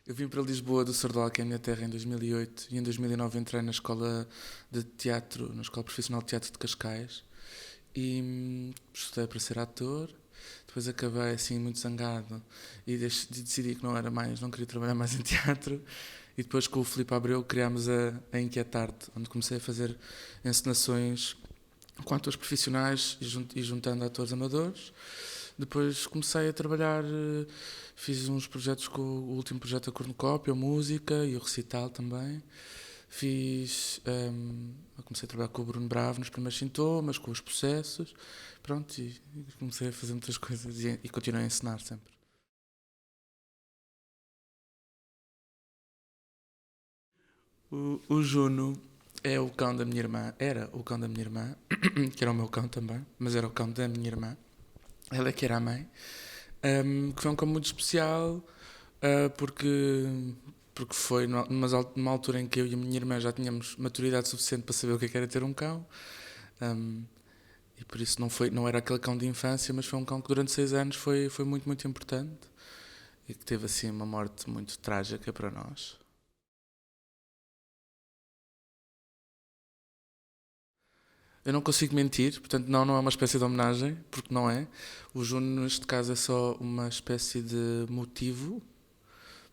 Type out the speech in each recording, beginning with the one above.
Eu vim para Lisboa do Sardal, que é a minha terra, em 2008 e em 2009 entrei na escola de teatro, na Escola Profissional de Teatro de Cascais e estudei para ser ator. Depois acabei assim muito zangado e decidi que não era mais, não queria trabalhar mais em teatro. E depois com o Filipe Abreu criámos a Inquietarte, onde comecei a fazer encenações com atores profissionais e juntando atores amadores. Depois comecei a trabalhar, fiz uns projetos com o último projeto da Cornucópia, a música e o recital também. Comecei a trabalhar com o Bruno Bravo nos primeiros sintomas, com os processos, pronto, e comecei a fazer muitas coisas e continuei a ensinar sempre. O Juno é o cão da minha irmã, era o cão da minha irmã, que era o meu cão também, mas era o cão da minha irmã. Ela é que era a mãe, que foi um cão muito especial, porque foi numa altura em que eu e a minha irmã já tínhamos maturidade suficiente para saber o que era ter um cão. Um, e por isso não era aquele cão de infância, mas foi um cão que durante 6 anos foi muito, muito importante e que teve assim uma morte muito trágica para nós. Eu não consigo mentir, portanto não é uma espécie de homenagem, porque não é. O Juno neste caso é só uma espécie de motivo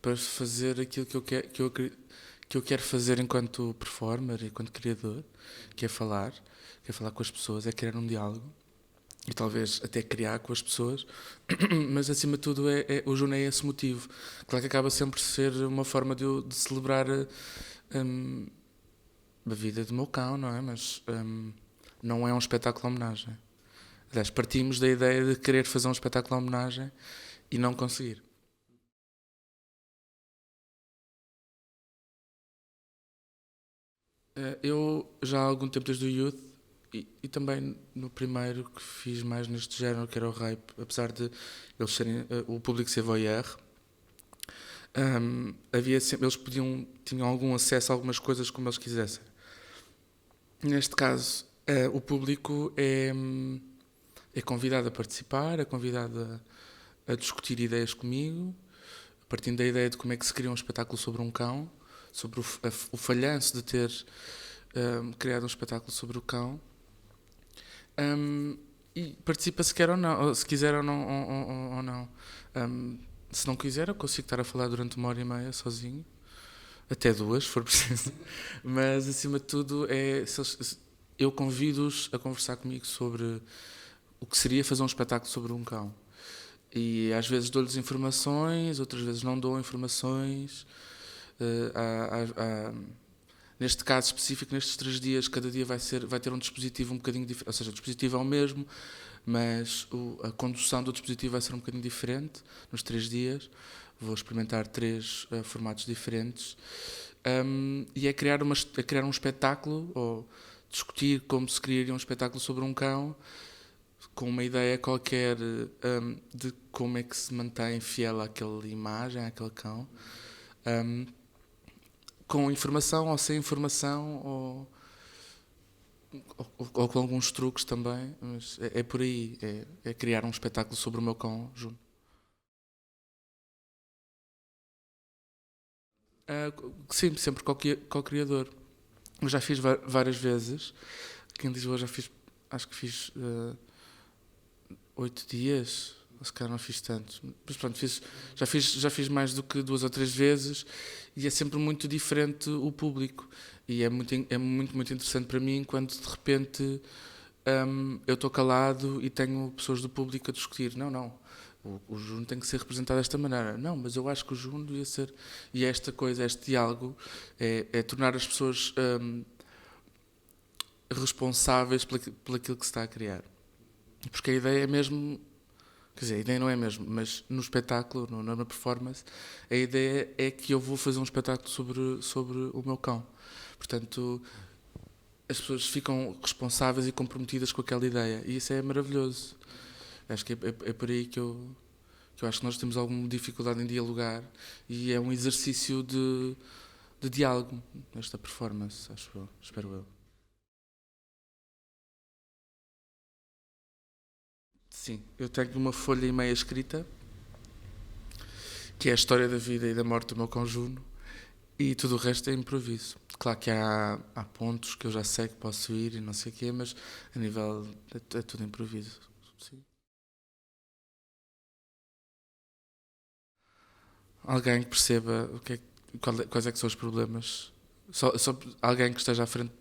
para fazer aquilo que eu quero fazer enquanto performer, enquanto criador, que é falar com as pessoas, é criar um diálogo e talvez até criar com as pessoas, mas acima de tudo o Juno é esse motivo. Claro que acaba sempre por ser uma forma de celebrar hum, a vida do meu cão, não é? Mas não é um espetáculo de homenagem. Aliás, partimos da ideia de querer fazer um espetáculo de homenagem e não conseguir. Eu já há algum tempo desde o Youth e também no primeiro que fiz mais neste género, que era o Rape, apesar de o público ser voyeur, havia sempre, tinham algum acesso a algumas coisas como eles quisessem. Neste caso, o público é convidado a participar, é convidado a discutir ideias comigo, partindo da ideia de como é que se cria um espetáculo sobre um cão, sobre o falhanço de ter criado um espetáculo sobre o cão. E participa se quer ou não, ou se quiser ou não. Ou não. Se não quiser, eu consigo estar a falar durante 1 hora e meia sozinho, até 2, se for preciso. Mas acima de tudo, eu convido-os a conversar comigo sobre o que seria fazer um espetáculo sobre um cão. E às vezes dou-lhes informações, outras vezes não dou informações. Uh, há, há, Neste caso específico, nestes 3 dias, cada dia vai ter um dispositivo um bocadinho diferente. Ou seja, o dispositivo é o mesmo, mas a condução do dispositivo vai ser um bocadinho diferente nos 3 dias. Vou experimentar 3 formatos diferentes. E é criar um espetáculo, ou discutir como se criaria um espetáculo sobre um cão, com uma ideia qualquer de como é que se mantém fiel àquela imagem, àquele cão. Um, com informação ou sem informação, ou com alguns truques também, mas é por aí, é criar um espetáculo sobre o meu cão Juno. Sim, sempre co-criador. Eu já fiz várias vezes, aqui em Lisboa já fiz, acho que fiz 8 dias, ou se calhar não fiz tanto, mas pronto, já fiz mais do que 2 ou 3 vezes e é sempre muito diferente o público e é muito, muito interessante para mim quando de repente eu estou calado e tenho pessoas do público a discutir. Não. O Juno tem que ser representado desta maneira. Não, mas eu acho que o Juno devia ser. E esta coisa, este diálogo, é tornar as pessoas responsáveis por aquilo que se está a criar. Porque a ideia é mesmo. Quer dizer, a ideia não é mesmo, mas no espetáculo, na performance, a ideia é que eu vou fazer um espetáculo sobre o meu cão. Portanto, as pessoas ficam responsáveis e comprometidas com aquela ideia. E isso é maravilhoso. Acho que é por aí que eu acho que nós temos alguma dificuldade em dialogar e é um exercício de diálogo nesta performance, acho eu, espero eu. Sim, eu tenho uma folha e meia escrita que é a história da vida e da morte do meu cão Juno, e tudo o resto é improviso. Claro que há pontos que eu já sei que posso ir e não sei o quê, mas a nível é tudo improviso. Sim. Alguém que perceba quais é que são os problemas. Só alguém que esteja à frente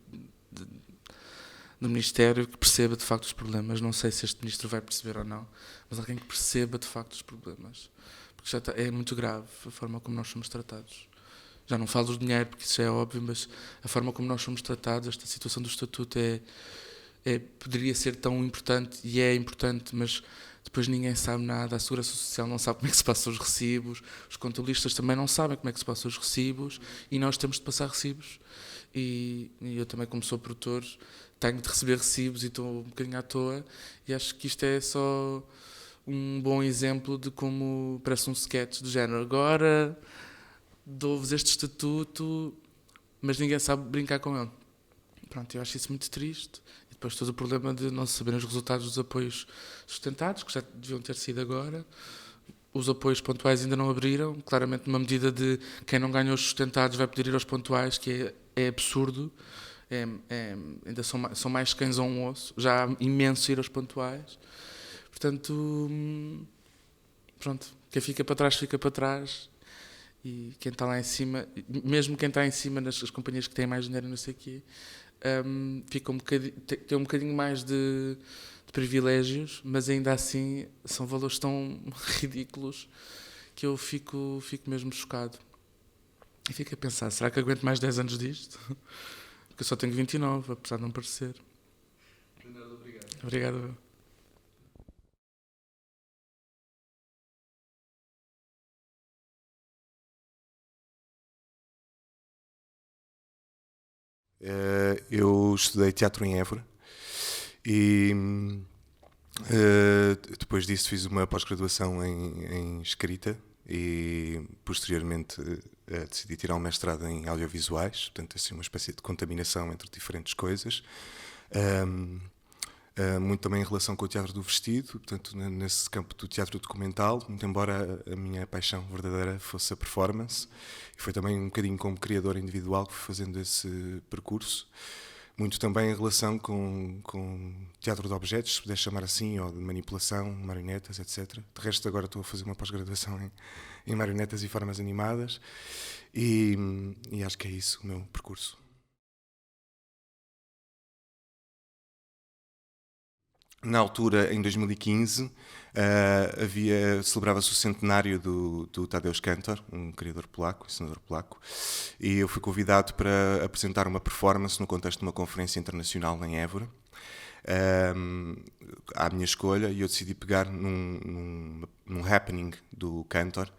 do Ministério que perceba de facto os problemas. Não sei se este Ministro vai perceber ou não, mas alguém que perceba de facto os problemas. Porque é muito grave a forma como nós somos tratados. Já não falo do dinheiro, porque isso já é óbvio, mas a forma como nós somos tratados, esta situação do Estatuto poderia ser tão importante, e é importante, mas depois ninguém sabe nada, a Segurança Social não sabe como é que se passam os recibos, os contabilistas também não sabem como é que se passam os recibos, e nós temos de passar recibos. E eu também, como sou produtor, tenho de receber recibos e estou um bocadinho à toa, e acho que isto é só um bom exemplo de como parece um sketch do género. Agora dou-vos este estatuto, mas ninguém sabe brincar com ele. Pronto, eu acho isso muito triste. E depois todo o problema de não se saberem os resultados dos apoios sustentados, que já deviam ter sido agora. Os apoios pontuais ainda não abriram, claramente numa medida de quem não ganhou os sustentados vai poder ir aos pontuais, que é absurdo. Ainda são mais cães a um osso. Já há imenso ir aos pontuais. Portanto, pronto, quem fica para trás, fica para trás. E quem está lá em cima, mesmo quem está em cima nas companhias que têm mais dinheiro, não sei o quê, fica tem um bocadinho mais de privilégios, mas ainda assim são valores tão ridículos que eu fico mesmo chocado. E fico a pensar, será que aguento mais 10 anos disto? Porque eu só tenho 29, apesar de não parecer. Leonardo, obrigado. Obrigado. Eu estudei teatro em Évora e depois disso fiz uma pós-graduação em escrita e posteriormente decidi tirar um mestrado em audiovisuais, portanto assim uma espécie de contaminação entre diferentes coisas. Muito também em relação com o teatro do vestido, portanto nesse campo do teatro documental, muito embora a minha paixão verdadeira fosse a performance, e foi também um bocadinho como criador individual que fui fazendo esse percurso, muito também em relação com teatro de objetos, se puder chamar assim, ou de manipulação, marionetas, etc. De resto agora estou a fazer uma pós-graduação em marionetas e formas animadas, e acho que é isso o meu percurso. Na altura, em 2015, celebrava-se o centenário do Tadeusz Kantor, um criador polaco, ensinador polaco, e eu fui convidado para apresentar uma performance no contexto de uma conferência internacional em Évora, à minha escolha, e eu decidi pegar num happening do Kantor,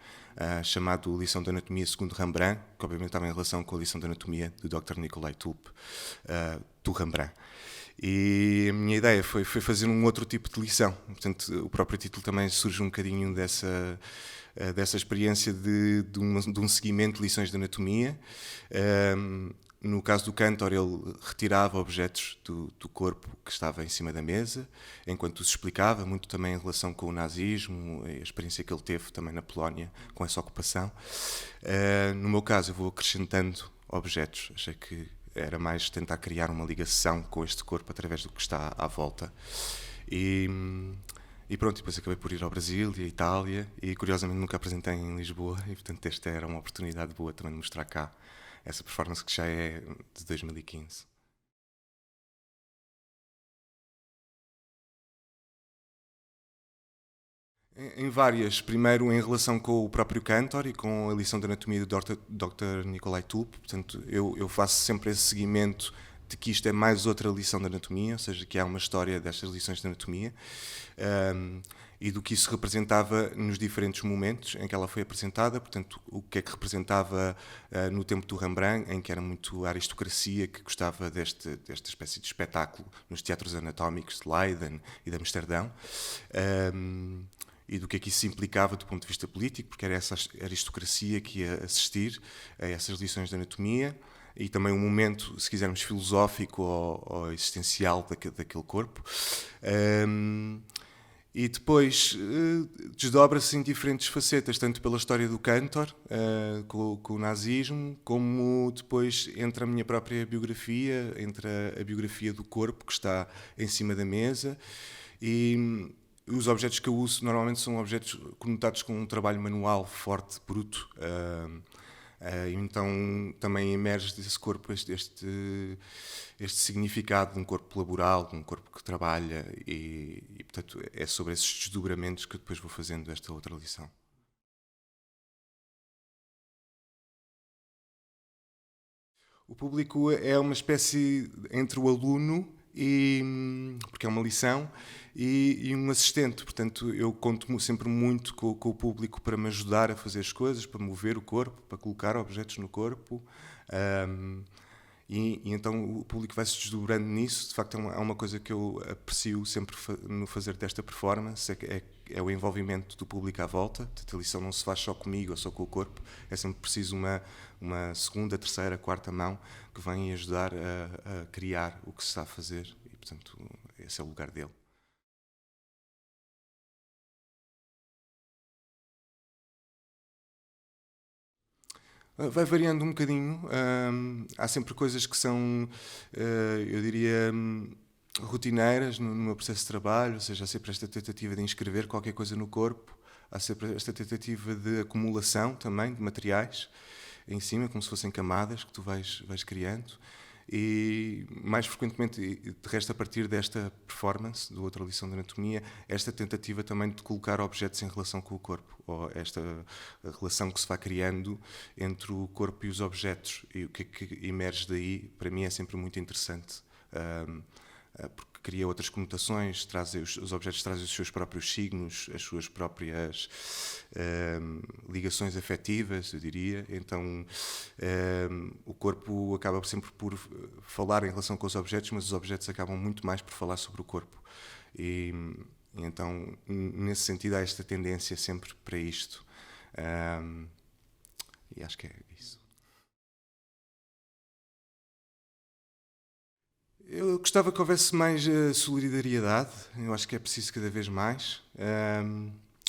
chamado Lição de Anatomia segundo Rembrandt, que obviamente estava em relação com a lição de anatomia do Dr. Nikolai Tulp, do Rembrandt. E a minha ideia foi fazer um outro tipo de lição. Portanto, o próprio título também surge um bocadinho dessa experiência de um seguimento de lições de anatomia. No caso do Kantor, ele retirava objetos do corpo que estava em cima da mesa, enquanto os explicava, muito também em relação com o nazismo, a experiência que ele teve também na Polónia com essa ocupação. No meu caso, eu vou acrescentando objetos. Achei que era mais tentar criar uma ligação com este corpo através do que está à volta. E pronto, depois acabei por ir ao Brasil e à Itália, e curiosamente nunca apresentei em Lisboa, e portanto esta era uma oportunidade boa também de mostrar cá essa performance que já é de 2015. Em várias. Primeiro, em relação com o próprio Kantor e com a lição de anatomia do Dr. Nikolai Tulp. Portanto, eu faço sempre esse seguimento de que isto é mais outra lição de anatomia, ou seja, que há uma história destas lições de anatomia, e do que isso representava nos diferentes momentos em que ela foi apresentada. Portanto, o que é que representava no tempo do Rembrandt, em que era muito a aristocracia que gostava desta espécie de espetáculo nos teatros anatómicos de Leiden e de Amsterdão. E do que é que isso implicava do ponto de vista político, porque era essa aristocracia que ia assistir a essas lições de anatomia, e também um momento, se quisermos, filosófico ou existencial daquele corpo. E depois desdobra-se em diferentes facetas, tanto pela história do Cantor, com o nazismo, como depois entre a minha própria biografia, entre a biografia do corpo que está em cima da mesa. E os objetos que eu uso normalmente são objetos conotados com um trabalho manual forte, bruto. Então também emerge desse corpo este significado de um corpo laboral, de um corpo que trabalha, e portanto é sobre esses desdobramentos que depois vou fazendo esta outra lição. O público é uma espécie entre o aluno, porque é uma lição, e um assistente. Portanto, eu conto sempre muito com o público para me ajudar a fazer as coisas, para mover o corpo, para colocar objetos no corpo. E então o público vai se desdobrando nisso. De facto, é uma coisa que eu aprecio sempre no fazer desta performance, é o envolvimento do público à volta. Portanto, a lição não se faz só comigo ou só com o corpo, é sempre preciso uma segunda, terceira, quarta mão que vem ajudar a criar o que se está a fazer, e portanto esse é o lugar dele. Vai variando um bocadinho. Há sempre coisas que são, eu diria, rotineiras no meu processo de trabalho, ou seja, há sempre esta tentativa de inscrever qualquer coisa no corpo, há sempre esta tentativa de acumulação também de materiais em cima, como se fossem camadas que tu vais criando. E mais frequentemente, de resto, a partir desta performance, da outra lição de anatomia, esta tentativa também de colocar objetos em relação com o corpo, ou esta relação que se vai criando entre o corpo e os objetos, e o que é que emerge daí, para mim é sempre muito interessante, porque cria outras conotações, os objetos trazem os seus próprios signos, as suas próprias ligações afetivas, eu diria. Então o corpo acaba sempre por falar em relação com os objetos, mas os objetos acabam muito mais por falar sobre o corpo. E então, nesse sentido, há esta tendência sempre para isto. E acho que é isso. Eu gostava que houvesse mais solidariedade, eu acho que é preciso cada vez mais,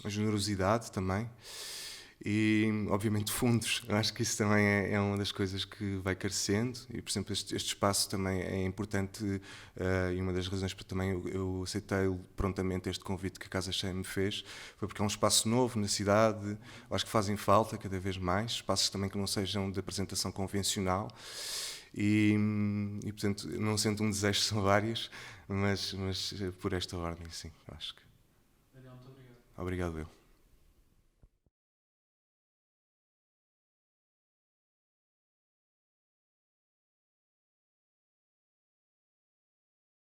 a generosidade também, e obviamente fundos, eu acho que isso também é uma das coisas que vai carecendo, e por exemplo este espaço também é importante, e uma das razões para também eu aceitei prontamente este convite que a Casa Cheia me fez, foi porque é um espaço novo na cidade, eu acho que fazem falta cada vez mais, espaços também que não sejam de apresentação convencional. E portanto, não sendo um desejo, são vários, mas por esta ordem, sim, eu acho que. Daniel, muito obrigado. Obrigado, eu.